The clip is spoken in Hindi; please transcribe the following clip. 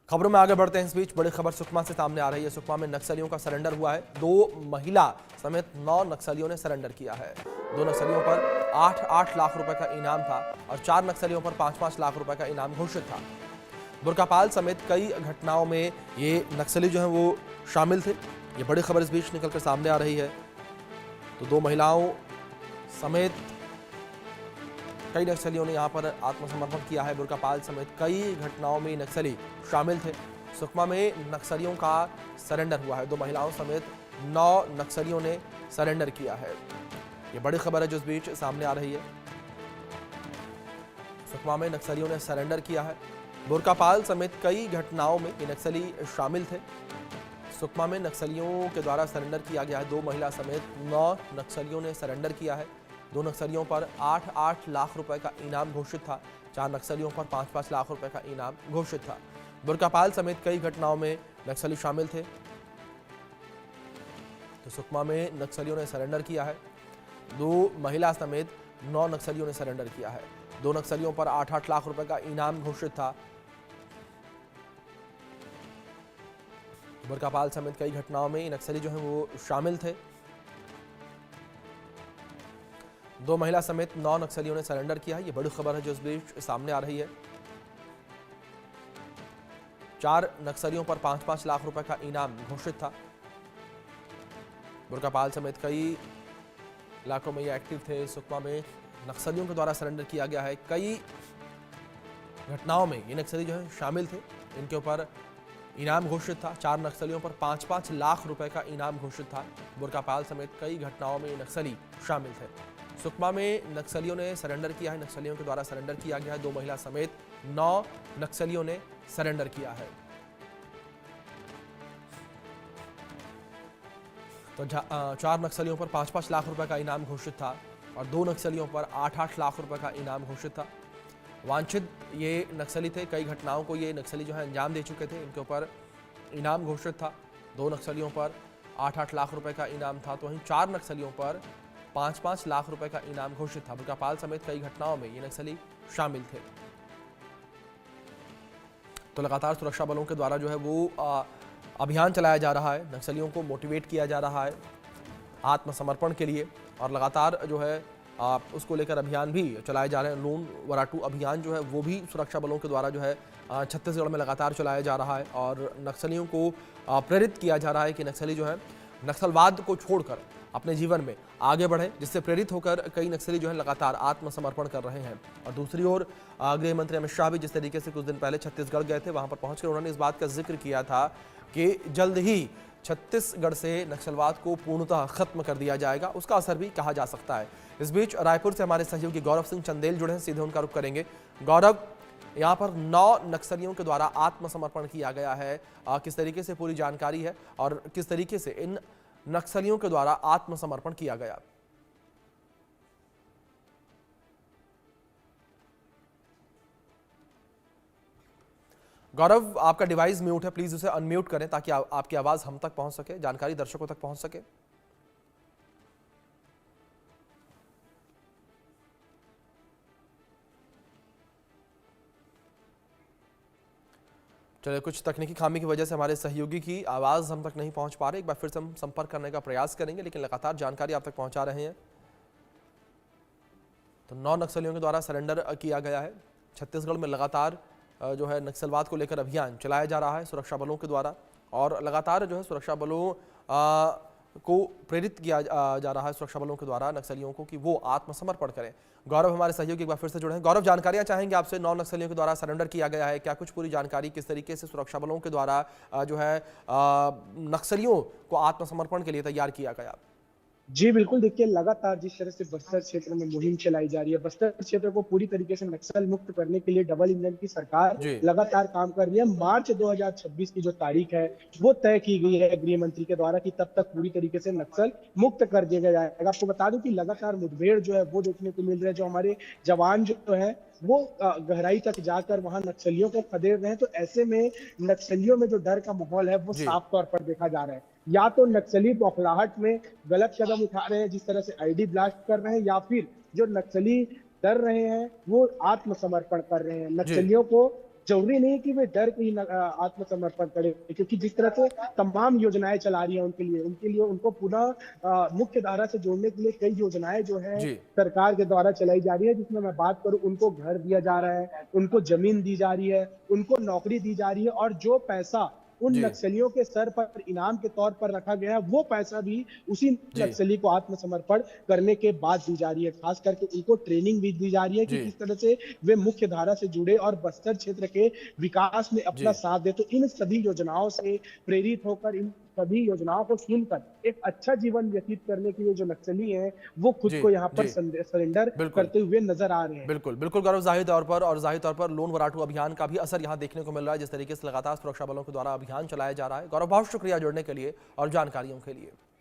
खबरों में आगे बढ़ते हैं। इस बीच बड़ी खबर सुकमा से सामने आ रही है। सुकमा में नक्सलियों का सरेंडर हुआ है। 2 महिला समेत 9 नक्सलियों ने सरेंडर किया है। 2 नक्सलियों पर 8-8 लाख रुपए का इनाम था और 4 नक्सलियों पर 5-5 लाख रुपए का इनाम घोषित था। बुरकापाल समेत कई घटनाओं में ये नक्सली जो है वो शामिल थे। ये बड़ी खबर इस बीच निकलकर सामने आ रही है। तो 2 महिलाओं समेत कई नक्सलियों ने यहाँ पर आत्मसमर्पण किया है। बुरकापाल समेत कई घटनाओं में नक्सली शामिल थे। सुकमा में नक्सलियों का सरेंडर हुआ है। 2 महिलाओं समेत 9 नक्सलियों ने सरेंडर किया है। ये बड़ी खबर है जो इस बीच सामने आ रही है। सुकमा में नक्सलियों ने सरेंडर किया है। बुरकापाल समेत कई घटनाओं में ये नक्सली शामिल थे। सुकमा में नक्सलियों के द्वारा सरेंडर किया गया है। 2 महिला समेत 9 नक्सलियों ने सरेंडर किया है। 2 नक्सलियों पर 8-8 लाख रुपए का इनाम घोषित था। 4 नक्सलियों पर 5-5 लाख रुपए का इनाम घोषित था। बुरकापाल समेत कई घटनाओं में नक्सली शामिल थे। तो सुकमा में नक्सलियों ने सरेंडर किया है। 2 महिला समेत 9 नक्सलियों ने सरेंडर किया है। 2 नक्सलियों पर 8-8 लाख रुपए का इनाम घोषित था। बुरकापाल समेत कई घटनाओं में नक्सली जो है वो शामिल थे। 2 महिला समेत 9 नक्सलियों ने सरेंडर किया है। ये बड़ी खबर है जो इस बीच सामने आ रही है। 4 नक्सलियों पर 5-5 लाख रुपए का इनाम घोषित था। बुरकापाल समेत कई इलाकों में ये एक्टिव थे। सुकमा में नक्सलियों के द्वारा सरेंडर किया गया है। कई घटनाओं में ये नक्सली जो है शामिल थे। इनके ऊपर इनाम घोषित था। 4 नक्सलियों पर 5-5 लाख रुपए का इनाम घोषित था। बुरकापाल समेत कई घटनाओं में ये नक्सली शामिल थे। सुकमा में नक्सलियों ने सरेंडर किया है। नक्सलियों के द्वारा सरेंडर किया गया है। 2 महिला समेत 9 नक्सलियों ने सरेंडर किया है। तो 4 नक्सलियों पर 5-5 लाख रुपए का इनाम घोषित था और 2 नक्सलियों पर 8-8 लाख रुपए का इनाम घोषित था। वांछित ये नक्सली थे। कई घटनाओं को ये नक्सली जो है अंजाम दे चुके थे। इनके ऊपर इनाम घोषित था। 2 नक्सलियों पर 8-8 लाख रुपए का इनाम था। तो वहीं 4 नक्सलियों पर 5-5 लाख रुपए का इनाम घोषित था। बुरकापाल समेत कई घटनाओं में ये नक्सली शामिल थे। तो लगातार सुरक्षा बलों के द्वारा जो है वो अभियान चलाया जा रहा है। नक्सलियों को मोटिवेट किया जा रहा है आत्मसमर्पण के लिए और लगातार जो है उसको लेकर अभियान भी चलाए जा रहे हैं। लून वराटू अभियान जो है वो भी सुरक्षा बलों के द्वारा जो है छत्तीसगढ़ में लगातार चलाया जा रहा है और नक्सलियों को प्रेरित किया जा रहा है कि नक्सली जो है नक्सलवाद को छोड़कर अपने जीवन में आगे बढ़े, जिससे प्रेरित होकर कई नक्सली जो है लगातार आत्मसमर्पण कर रहे हैं। और दूसरी ओर गृह मंत्री अमित शाह भी जिस तरीके से कुछ दिन पहले छत्तीसगढ़ गए थे, वहां पर पहुंचकर उन्होंने इस बात का जिक्र किया था कि जल्द ही छत्तीसगढ़ से नक्सलवाद को पूर्णतः खत्म कर दिया जाएगा। उसका असर भी कहा जा सकता है। इस बीच रायपुर से हमारे सहयोगी गौरव सिंह चंदेल जुड़े हैं, सीधे उनका रुख करेंगे। गौरव, यहाँ पर 9 नक्सलियों के द्वारा आत्मसमर्पण किया गया है, किस तरीके से पूरी जानकारी है और किस तरीके से इन नक्सलियों के द्वारा आत्मसमर्पण किया गया? गौरव, आपका डिवाइस म्यूट है, प्लीज उसे अनम्यूट करें ताकि आपकी आवाज हम तक पहुंच सके, जानकारी दर्शकों तक पहुंच सके। चलिए, कुछ तकनीकी खामी की वजह से हमारे सहयोगी की आवाज हम तक नहीं पहुंच पा रही। एक बार फिर से हम संपर्क करने का प्रयास करेंगे, लेकिन लगातार जानकारी आप तक पहुंचा रहे हैं। तो 9 नक्सलियों के द्वारा सरेंडर किया गया है। छत्तीसगढ़ में लगातार जो है नक्सलवाद को लेकर अभियान चलाया जा रहा है सुरक्षा बलों के द्वारा और लगातार जो है सुरक्षा बलों को प्रेरित किया जा रहा है सुरक्षा बलों के द्वारा नक्सलियों को कि वो आत्मसमर्पण करें। गौरव हमारे सहयोगी एक बार फिर से जुड़े हैं। गौरव, जानकारियां चाहेंगे आपसे, 9 नक्सलियों के द्वारा सरेंडर किया गया है, क्या कुछ पूरी जानकारी, किस तरीके से सुरक्षा बलों के द्वारा जो है नक्सलियों को आत्मसमर्पण के लिए तैयार किया गया? जी बिल्कुल, देखिए लगातार जिस तरह से बस्तर क्षेत्र में मुहिम चलाई जा रही है, बस्तर क्षेत्र को पूरी तरीके से नक्सल मुक्त करने के लिए डबल इंजन की सरकार जी। लगातार काम कर रही है। मार्च 2026 की जो तारीख है वो तय की गई है गृह मंत्री के द्वारा कि तब तक पूरी तरीके से नक्सल मुक्त कर दिया जाएगा। आपको बता दूं कि लगातार मुठभेड़ जो है वो देखने को मिल रहे हैं। जो हमारे जवान जो है वो गहराई तक जाकर वहां नक्सलियों को खदेड़ रहे हैं। तो ऐसे में नक्सलियों में जो डर का माहौल है वो साफ तौर पर देखा जा रहा है। या तो नक्सली बौखलाहट में गलत कदम उठा रहे हैं, जिस तरह से आईडी ब्लास्ट कर रहे हैं, या फिर जो नक्सली डर रहे हैं वो आत्मसमर्पण कर रहे हैं। नक्सलियों को जरूरी नहीं कि वे डर के ही आत्मसमर्पण करें, क्योंकि जिस तरह से तमाम योजनाएं चला रही है उनके लिए उनको पुनः मुख्य धारा से जोड़ने के लिए कई योजनाएं जो है जी सरकार के द्वारा चलाई जा रही है, जिसमें मैं बात करूं उनको घर दिया जा रहा है, उनको जमीन दी जा रही है, उनको नौकरी दी जा रही है, और जो पैसा उन जी नक्सलियों के सर पर इनाम के तौर पर रखा गया है, वो पैसा भी उसी जी नक्सली को आत्मसमर्पण करने के बाद दी जा रही है। खास करके उनको ट्रेनिंग भी दी जा रही है कि जी किस तरह से वे मुख्य धारा से जुड़े और बस्तर क्षेत्र के विकास में अपना जी साथ दे। तो इन सभी योजनाओं से प्रेरित होकर, इन सभी योजनाओं को सुनकर एक अच्छा जीवन व्यतीत करने के लिए जो नक्सली हैं वो खुद जी को यहाँ पर जी सरेंडर बिल्कुल करते हुए नजर आ रहे हैं। बिल्कुल बिल्कुल गौरव, जाहिर तौर पर लोन वराटू अभियान का भी असर यहां देखने को मिल रहा है, जिस तरीके से लगातार सुरक्षा बलों के द्वारा अभियान चलाया जा रहा है। गौरव, बहुत शुक्रिया जुड़ने के लिए और जानकारियों के लिए।